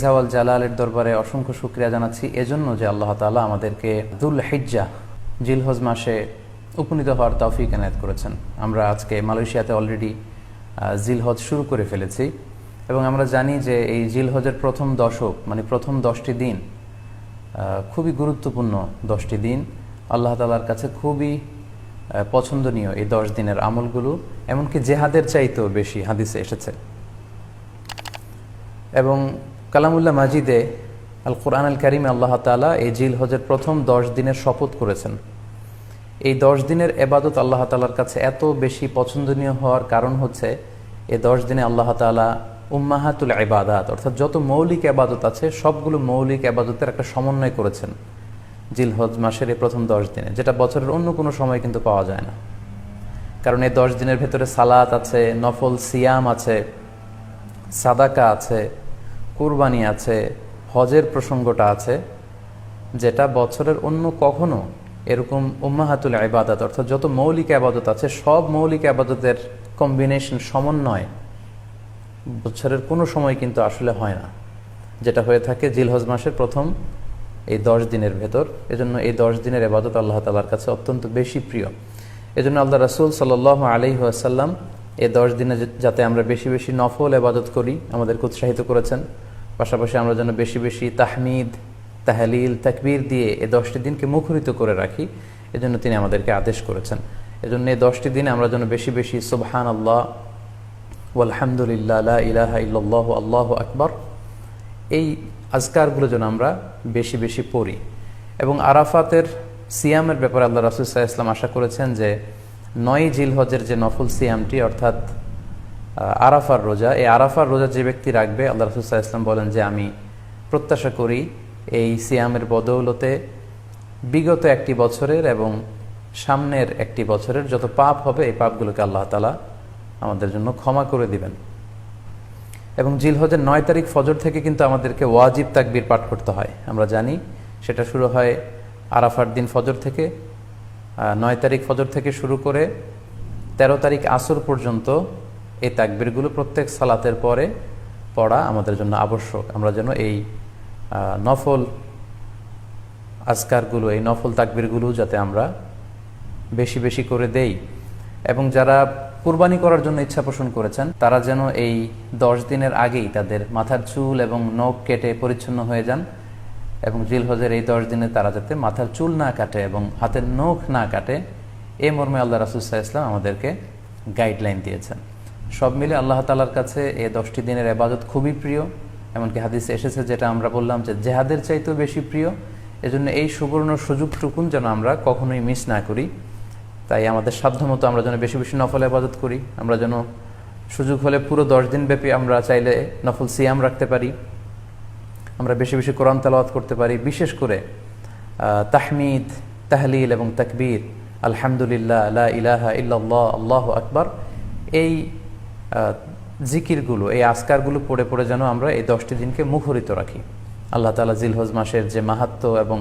জাওয়াল জালালের দরবারে অসংখ্য শুকরিয়া জানাচ্ছি এজন্য যে আল্লাহ তাআলা আমাদেরকে যুল হিজ্জাহ জিলহজ মাসে উপনীত হওয়ার তৌফিক এনায়েত করেছেন। আমরা আজকে মালয়েশিয়াতে অলরেডি জিলহজ শুরু করে ফেলেছি এবং আমরা জানি যে এই জিলহজের প্রথম দশক মানে প্রথম 10টি দিন খুবই গুরুত্বপূর্ণ 10টি দিন। আল্লাহ তাআলার কাছে খুবই পছন্দনীয় এই 10 দিনের আমলগুলো, এমনকি জেহাদের চাইতেও বেশি হাদিসে এসেছে। এবং কালামুল্লাহ মাজিদে আল কোরআন আল কারিমে আল্লাহ তাআলা এই জিলহজের প্রথম 10 দিনের শপথ করেছেন। এই 10 দিনের এবাদত আল্লাহ তাআলার কাছে এত বেশি পছন্দনীয় হওয়ার কারণ হচ্ছে এই 10 দিনে আল্লাহ তাআলা উম্মাহাতুল ইবাদাত অর্থাৎ যত মৌলিক এবাদত আছে সবগুলো মৌলিক এবাদতের একটা সমন্বয় করেছেন জিলহজ মাসের এই প্রথম 10 দিনে, যেটা বছরের অন্য কোনো সময় কিন্তু পাওয়া যায় না। কারণ এই 10 দিনের ভেতরে সালাত আছে, নফল সিয়াম আছে, সাদাকা আছে, কুরবানি আছে, হজের প্রসঙ্গটা আছে, যেটা বছরের অন্য কখনো এরকম উম্মাহাতুল ইবাদত অর্থাৎ যত মৌলিক আবাদত আছে সব মৌলিক আবাদতের কম্বিনেশন সমন্বয় বছরের কোনো সময় কিন্তু আসলে হয় না, যেটা হয়ে থাকে জিলহজ মাসের প্রথম এই 10 দিনের ভেতর। এজন্য এই 10 দিনের ইবাদত আল্লাহ তাআলার কাছে অত্যন্ত বেশি প্রিয়। এজন্য আল্লাহ রাসূল সাল্লাল্লাহু আলাইহি ওয়াসাল্লাম এই 10 দিনে যাতে আমরা বেশি বেশি নফল ইবাদত করি আমাদেরকে উৎসাহিত করেছেন। পাশাপাশি আমরা যেন বেশি বেশি তাহমিদ, তাহলিল, তাকবীর দিয়ে এই 10টি দিনকে মুখরিত করে রাখি, এজন্য তিনি আমাদেরকে আদেশ করেছেন। এজন্য এই 10টি দিনে আমরা যেন বেশি বেশি সুবহানাল্লাহ ওয়ালহামদুলিল্লাহ লা ইলাহা ইল্লাল্লাহু আল্লাহু আকবার এই আজকারগুলো যেন আমরা বেশি বেশি পড়ি। এবং আরাফাতের সিয়ামের ব্যাপারে আল্লাহ রাসূল সাল্লাল্লাহু আলাইহি ওয়াসাল্লাম আশা করেছেন যে 9 জিলহজের যে নফল সিয়ামটি অর্থাৎ আরাফার রোজা, এই আরাফার রোজা যে ব্যক্তি রাখবে আল্লাহ রাসূল সাল্লাল্লাহু আলাইহি ওয়াসাল্লাম বলেন যে আমি প্রত্যাশা করি এই সিয়ামের বদৌলতে বিগত একটি বছরের এবং সামনের একটি বছরের যত পাপ হবে এই পাপগুলোকে আল্লাহ তাআলা আমাদের জন্য ক্ষমা করে দিবেন। এবং জিলহজের 9 তারিখ ফজর থেকে কিন্তু আমাদেরকে ওয়াজিব তাকবীর পাঠ করতে হয়। আমরা জানি সেটা শুরু হয় আরাফার দিন ফজর থেকে। 9 তারিখ ফজর থেকে শুরু করে 13 তারিখ আসর পর্যন্ত এই তাকবীরগুলো প্রত্যেক সালাতের পরে পড়া আমাদের জন্য আবশ্যক। আমরা যেন এই নফল আজকারগুলো, এই নফল তাকবীরগুলো যাতে আমরা বেশি বেশি করে দেই। এবং যারা কুরবানি করার জন্য ইচ্ছা পোষণ করেছেন তারা যেন এই 10 দিনের আগেই তাদের মাথার চুল এবং নখ কেটে পরিচ্ছন্ন হয়ে যান এবং জিলহজের এই 10 দিনে তারা যাতে মাথার চুল না কাটে এবং হাতের নখ না কাটে, এই মর্মে আল্লাহ রাসূল সাল্লাল্লাহু আলাইহি ওয়াসাল্লাম আমাদেরকে গাইডলাইন দিয়েছেন। সব মিলে আল্লাহ তাআলার কাছে এই 10টি দিনের ইবাদত খুবই প্রিয়। এমনকি হাদিসে এসেছে, যেটা আমরা বললাম যে জেহাদের চাইতেও বেশি প্রিয়। এজন্য এই সুবর্ণ সুযোগটুকুন যেন আমরা কখনোই মিস না করি। তাই আমাদের সাধ্যমতো আমরা যেন বেশি বেশি নফল ইবাদত করি। আমরা যেন সুযোগ হলে পুরো 10 দিন ব্যাপী আমরা চাইলে নফল সিয়াম রাখতে পারি, আমরা বেশি বেশি কোরআন তেলাওয়াত করতে পারি। বিশেষ করে তাহমিদ, তাহলিল এবং তাকবীর, আলহামদুলিল্লাহ লা ইলাহা ইল্লাল্লাহ আল্লাহু আকবার, এই জিকিরগুলো, এই আজকারগুলো পড়ে পড়ে যেন আমরা এই 10টি দিনকে মুখরিত রাখি। আল্লাহ তাআলা জিলহজ মাসের যে মাহাত্ম্য এবং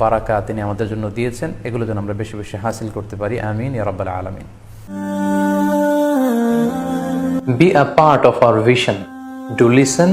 বারাকা তিনি আমাদের জন্য দিয়েছেন, এগুলো যেন আমরা বেশি বেশি হাসিল করতে পারি। আমিন ইয়া রাব্বাল আলামিন। Be a part of our vision. Do listen,